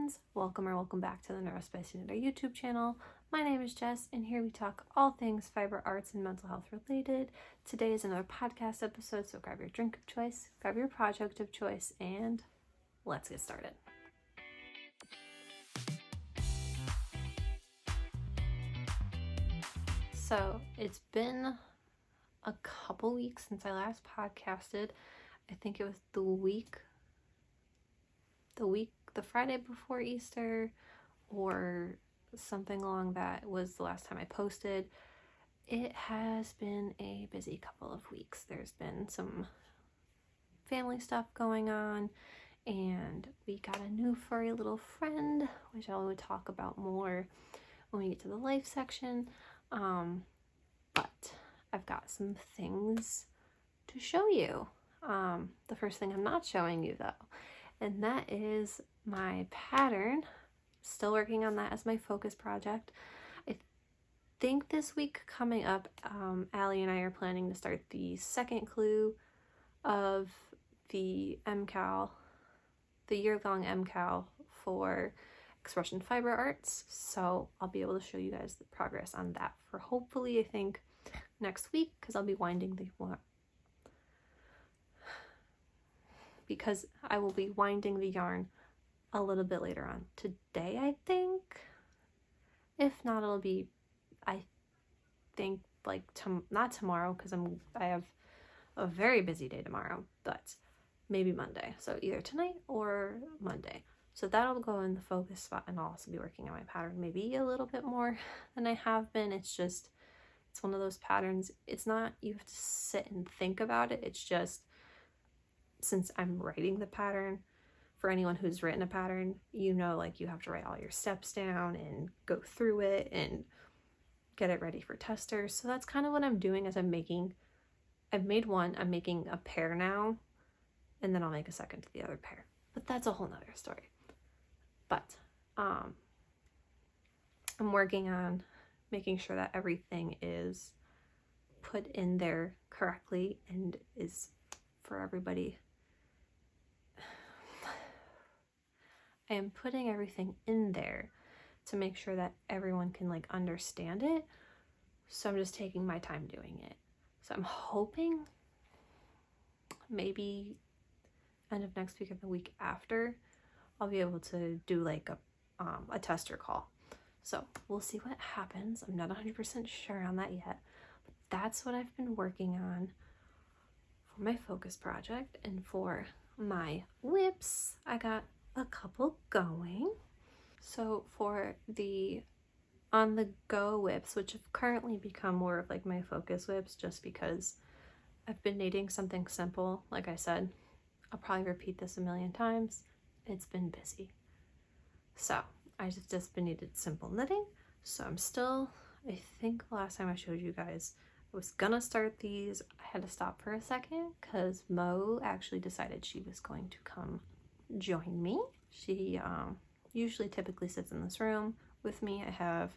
friends, welcome back to the Neuro YouTube channel. My name is Jess, and here we talk all things fiber arts and mental health related. Today is another podcast episode, so grab your drink of choice, grab your project of choice, and let's get started. So it's been a couple weeks since I last podcasted. I think it was the Friday before Easter or something along that was the last time I posted. It has been a busy couple of weeks. There's been some family stuff going on, and we got a new furry little friend, which I will talk about more when we get to the life section. But I've got some things to show you. The first thing I'm not showing you though, and that is my pattern. Still working on that as my focus project. I think this week coming up, Allie and I are planning to start the second clue of the MCAL, the year-long MCAL for expression fiber arts. So I'll be able to show you guys the progress on that for hopefully, I think, next week, because I'll be winding the yarn a little bit later on today, I think. If not, it'll be, I think, like not tomorrow, because I have a very busy day tomorrow, but maybe Monday. So either tonight or Monday. So that'll go in the focus spot, and I'll also be working on my pattern maybe a little bit more than I have been. It's one of those patterns. It's not, you have to sit and think about it. It's just, since I'm writing the pattern, for anyone who's written a pattern, you know, like, you have to write all your steps down and go through it and get it ready for testers. So that's kind of what I'm doing as I've made one, I'm making a pair now, and then I'll make a second to the other pair. But that's a whole nother story. But I'm working on making sure that everything is put in there correctly and is for everybody. I am putting everything in there to make sure that everyone can understand it. So I'm just taking my time doing it. So I'm hoping maybe end of next week or the week after, I'll be able to do a tester call. So we'll see what happens. I'm not 100% sure on that yet, but that's what I've been working on for my focus project. And for my whips, I got a couple going. So for the on-the-go whips, which have currently become more of my focus whips, just because I've been needing something simple. Like I said, I'll probably repeat this a million times. It's been busy. So I just been needed simple knitting. So I'm still, I think last time I showed you guys, I was gonna start these. I had to stop for a second because Mo actually decided she was going to come join me. She usually typically sits in this room with me. I have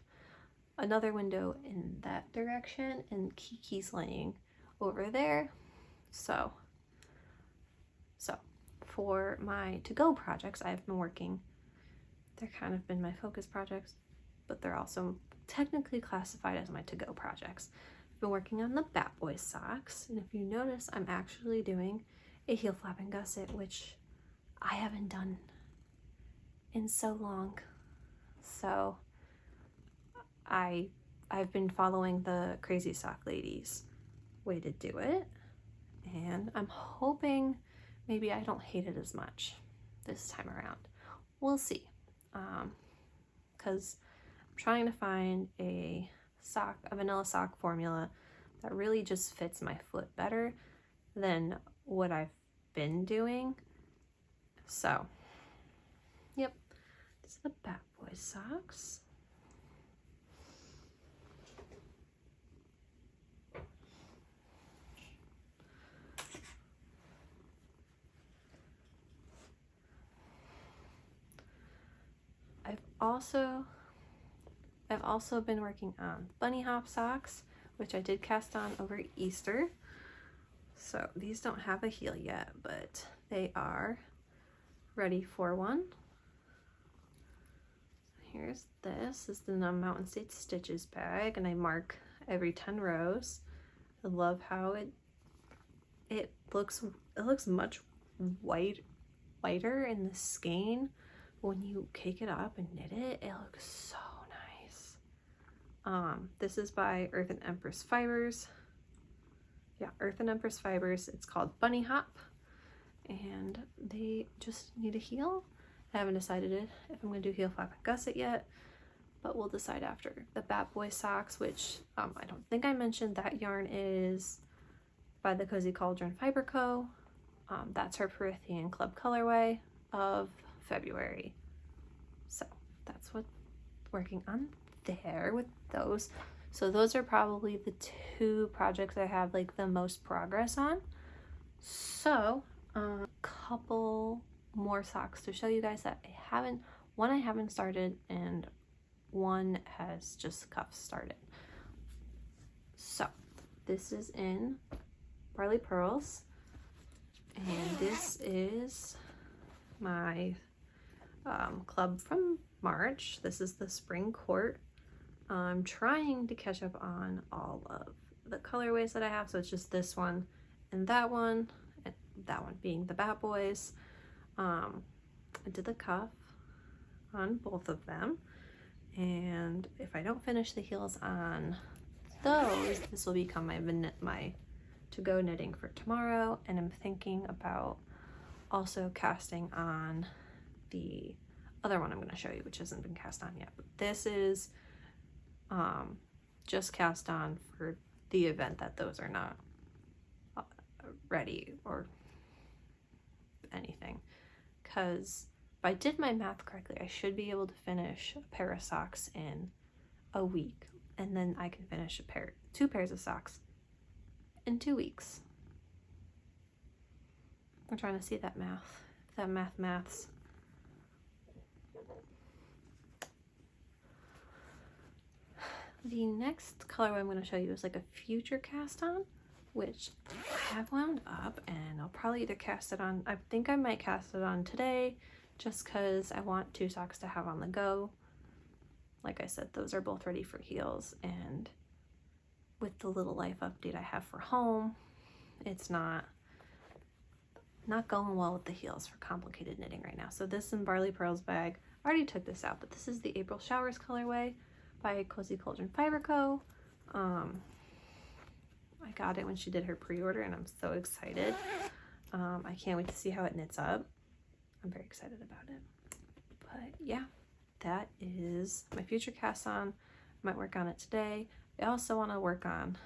another window in that direction, and Kiki's laying over there. So for my to-go projects, I've been working, they're kind of been my focus projects, but they're also technically classified as my to-go projects. I've been working on the Bat Boy socks, and if you notice, I'm actually doing a heel flap and gusset, which I haven't done in so long. So I've been following the Crazy Sock Ladies way to do it, and I'm hoping maybe I don't hate it as much this time around. We'll see, because I'm trying to find a vanilla sock formula that really just fits my foot better than what I've been doing. So, yep, this is the Bat Boy socks. I've also been working on bunny hop socks, which I did cast on over Easter. So these don't have a heel yet, but they are ready for one. here's this. This is the Mountain State Stitches bag, and I mark every 10 rows. I love how it looks much whiter in the skein. When you cake it up and knit it, it looks so nice. This is by Earth and Empress Fibers. Yeah, Earth and Empress Fibers. It's called Bunny Hop, and they just need a heel. I haven't decided if I'm going to do heel flap and gusset yet, but we'll decide after. The Bat Boy socks, which I don't think I mentioned, that yarn is by the Cozy Cauldron Fiber Co. That's her Perithian Club colorway of February. So that's what working on there with those. So those are probably the two projects I have like the most progress on. So a couple more socks to show you guys that one I haven't started, and one has just cuffs started. So this is in Barley Pearls, and this is my club from March. This is the Spring Court. I'm trying to catch up on all of the colorways that I have, so it's just this one and that one being the Bat Boys. I did the cuff on both of them, and if I don't finish the heels on those, this will become my to-go knitting for tomorrow. And I'm thinking about also casting on the other one I'm going to show you, which hasn't been cast on yet, but this is just cast on for the event that those are not ready or anything, because if I did my math correctly, I should be able to finish a pair of socks in a week, and then I can finish two pairs of socks in 2 weeks. I'm trying to see that math, maths. The next colorway I'm going to show you is like a future cast on, which I have wound up, and I'll probably either cast it on, I think I might cast it on today, just because I want 2 socks to have on the go. Like I said, those are both ready for heels, and with the little life update I have for home, it's not going well with the heels for complicated knitting right now. So this in Barley Pearls bag, I already took this out, but this is the April Showers colorway by Cozy Cauldron Fiber Co. I got it when she did her pre-order, and I'm so excited. I can't wait to see how it knits up. I'm very excited about it. But yeah, that is my future cast on. I might work on it today. I also want to work on,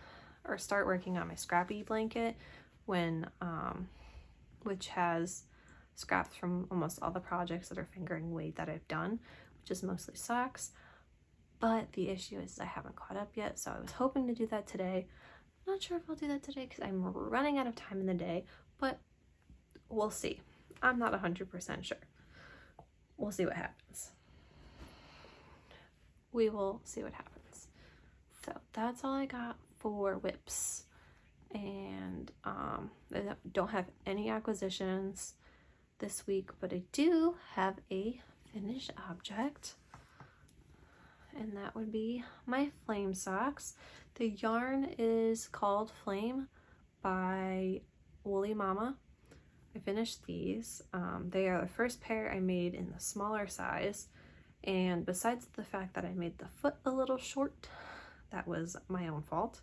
or start working on, my scrappy blanket, which has scraps from almost all the projects that are fingering weight that I've done, which is mostly socks. But the issue is I haven't caught up yet, so I was hoping to do that today. I'm not sure if I'll do that today because I'm running out of time in the day, but we'll see. I'm not 100% sure. We'll see what happens. We will see what happens. So that's all I got for whips. And I don't have any acquisitions this week, but I do have a finished object, and that would be my flame socks. The yarn is called Flame by Woolly Mama. I finished these. They are the first pair I made in the smaller size, and besides the fact that I made the foot a little short, that was my own fault.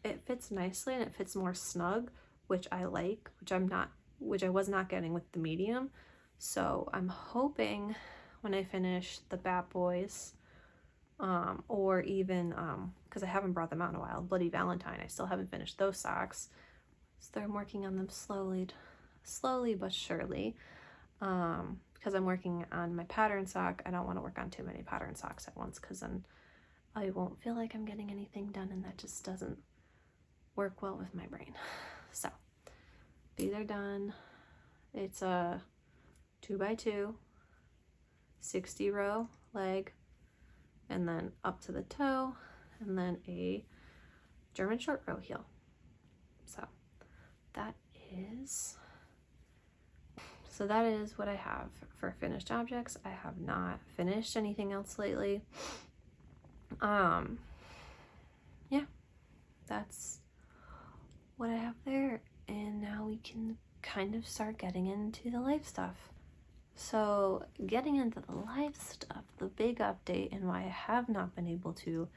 It fits nicely and it fits more snug, which I like, which I was not getting with the medium. So I'm hoping when I finish the Bat Boys, or even, because I haven't brought them out in a while, Bloody Valentine, I still haven't finished those socks. So I'm working on them slowly but surely. Because I'm working on my pattern sock, I don't want to work on too many pattern socks at once, because then I won't feel like I'm getting anything done, and that just doesn't work well with my brain. So these are done. It's a 2x2, 60 row leg, and then up to the toe, and then a German short row heel. So that is So that is what I have for finished objects. I have not finished anything else lately. Yeah, that's what I have there. And now we can kind of start getting into the life stuff. So getting into the life stuff, the big update and why I have not been able to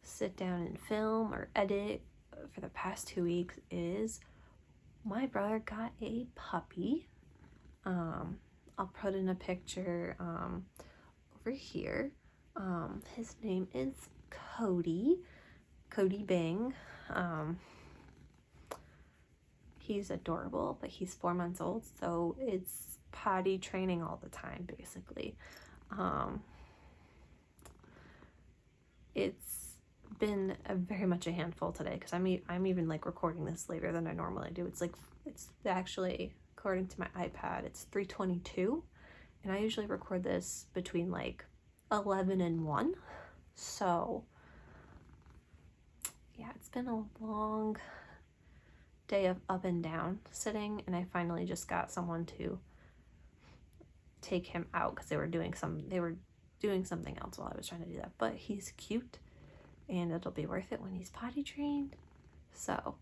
sit down and film or edit for the past 2 weeks is my brother got a puppy. I'll put in a picture over here. His name is Cody Bing. He's adorable, but he's 4 months old, so it's potty training all the time, basically. It's been very much a handful today because I'm even like recording this later than I normally do. It's actually, according to my iPad, it's 3:22, and I usually record this between like 11 and 1. So yeah, it's been a long day of up and down sitting, and I finally just got someone to take him out because they were doing something else while I was trying to do that. But he's cute, and it'll be worth it when he's potty trained. So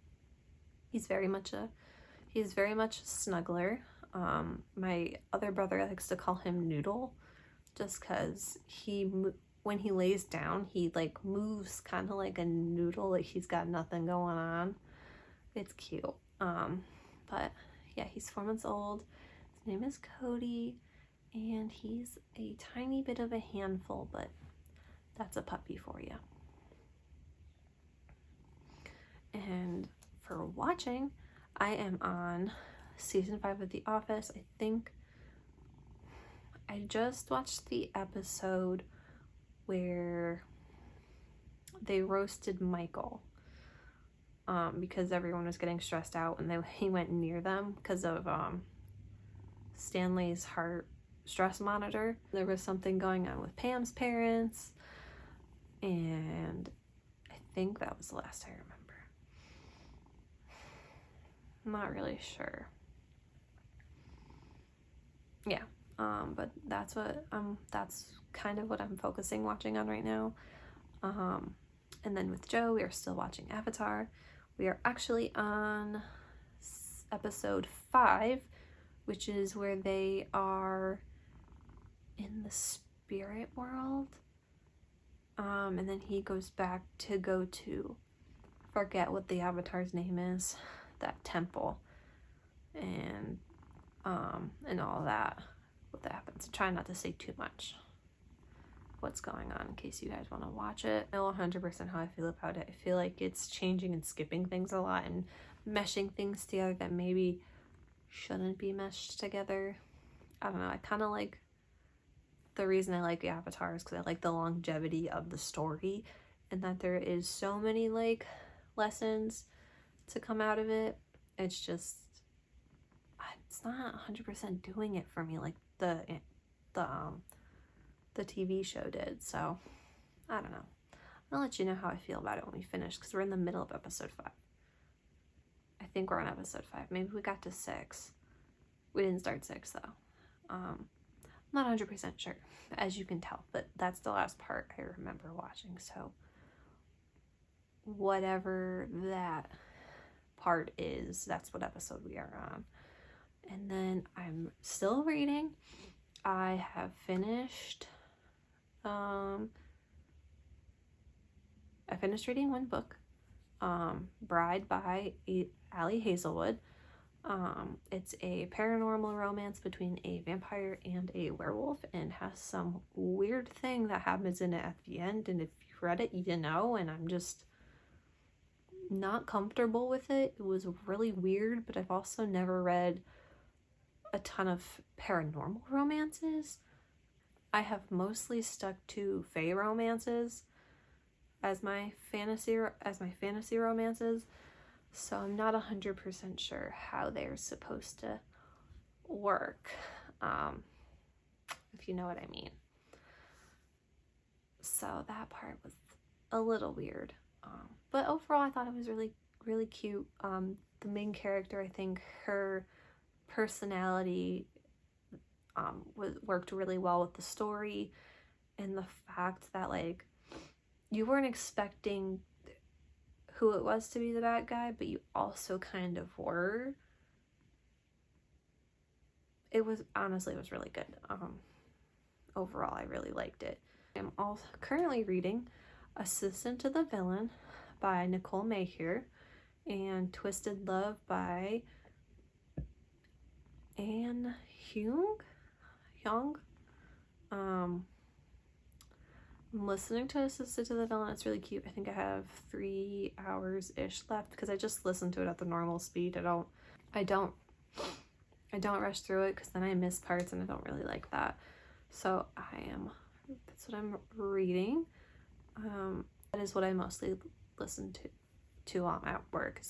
he's very much a snuggler. My other brother likes to call him Noodle, just because when he lays down, he like moves kind of like a noodle, like he's got nothing going on. It's cute. But yeah, he's 4 months old. His name is Cody, and he's a tiny bit of a handful, but that's a puppy for you. And for watching, I am on season 5 of The Office. I think I just watched the episode where they roasted Michael because everyone was getting stressed out, and he went near them because of Stanley's heart stress monitor. There was something going on with Pam's parents, and I think that was the last I remember. I'm not really sure. Yeah, but that's kind of what I'm watching on right now. And then with Joe, we are still watching Avatar. We are actually on episode 5, which is where they are in the spirit world. And then he goes back to go to, forget what the Avatar's name is, that temple, and all that, what that happens. Try not to say too much what's going on in case you guys want to watch it. I know 100% how I feel about it. I feel like it's changing and skipping things a lot and meshing things together that maybe shouldn't be meshed together. I don't know. I kind of like, the reason I like Avatar is because I like the longevity of the story, and that there is so many like lessons to come out of it. It's just, it's not 100% doing it for me like the TV show did. So I don't know. I'll let you know how I feel about it when we finish, because we're in the middle of episode 5. I think we're on episode 5. Maybe we got to 6. We didn't start 6 though. I'm not 100% sure, as you can tell, but that's the last part I remember watching. So whatever that part is, that's what episode we are on. And then I'm still reading. I have finished I finished reading one book, Bride by Ali Hazelwood. It's a paranormal romance between a vampire and a werewolf, and has some weird thing that happens in it at the end, and if you read it, you know, and I'm just not comfortable with it. It was really weird, but I've also never read a ton of paranormal romances. I have mostly stuck to fae romances as my fantasy romances, so I'm not 100% sure how they're supposed to work, if you know what I mean. So that part was a little weird, but overall I thought it was really, really cute. The main character, I think her personality worked really well with the story, and the fact that like you weren't expecting who it was to be the bad guy, but you also kind of were. It was really good. Overall, I really liked it. I'm also currently reading Assistant to the Villain by Nicole Mayhew and Twisted Love by Anne Young. I'm listening to Assistant to the Villain. It's really cute. I think I have 3 hours-ish left because I just listened to it at the normal speed. I don't rush through it because then I miss parts and I don't really like that. So that's what I'm reading. That is what I mostly listen to at work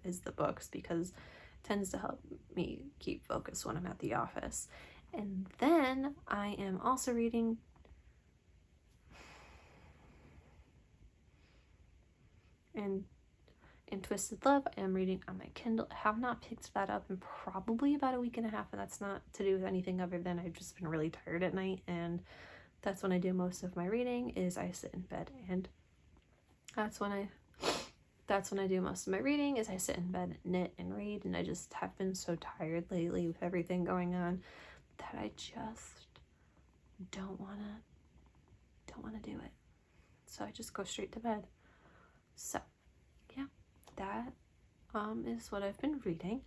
is the books, because it tends to help me keep focused when I'm at the office. And then I am also reading in Twisted Love. I am reading on my Kindle. I have not picked that up in probably about a week and a half, and that's not to do with anything other than I've just been really tired at night, and that's when I do most of my reading. Is I sit in bed, and that's when I do most of my reading. Is I sit in bed, knit, and read. And I just have been so tired lately with everything going on that I just don't want to do it. So I just go straight to bed. So yeah, that is what I've been reading,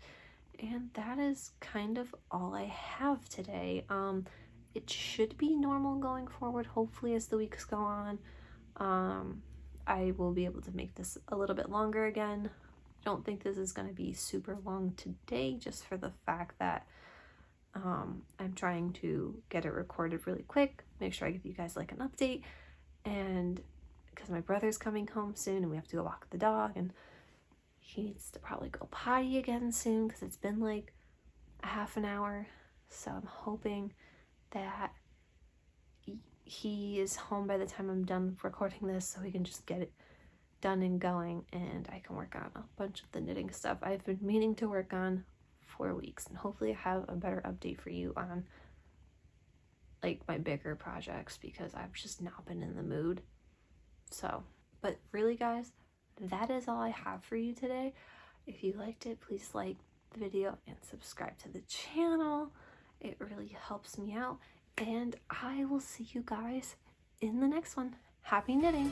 and that is kind of all I have today. It should be normal going forward, hopefully, as the weeks go on. I will be able to make this a little bit longer again. I don't think this is going to be super long today, just for the fact that I'm trying to get it recorded really quick, make sure I give you guys like an update, and because my brother's coming home soon and we have to go walk the dog, and he needs to probably go potty again soon because it's been like a half an hour. So I'm hoping that he is home by the time I'm done recording this, so we can just get it done and going, and I can work on a bunch of the knitting stuff I've been meaning to work on for weeks, and hopefully I have a better update for you on like my bigger projects, because I've just not been in the mood. So, but really guys, that is all I have for you today. If you liked it, please like the video and subscribe to the channel. It really helps me out, and I will see you guys in the next one. Happy knitting!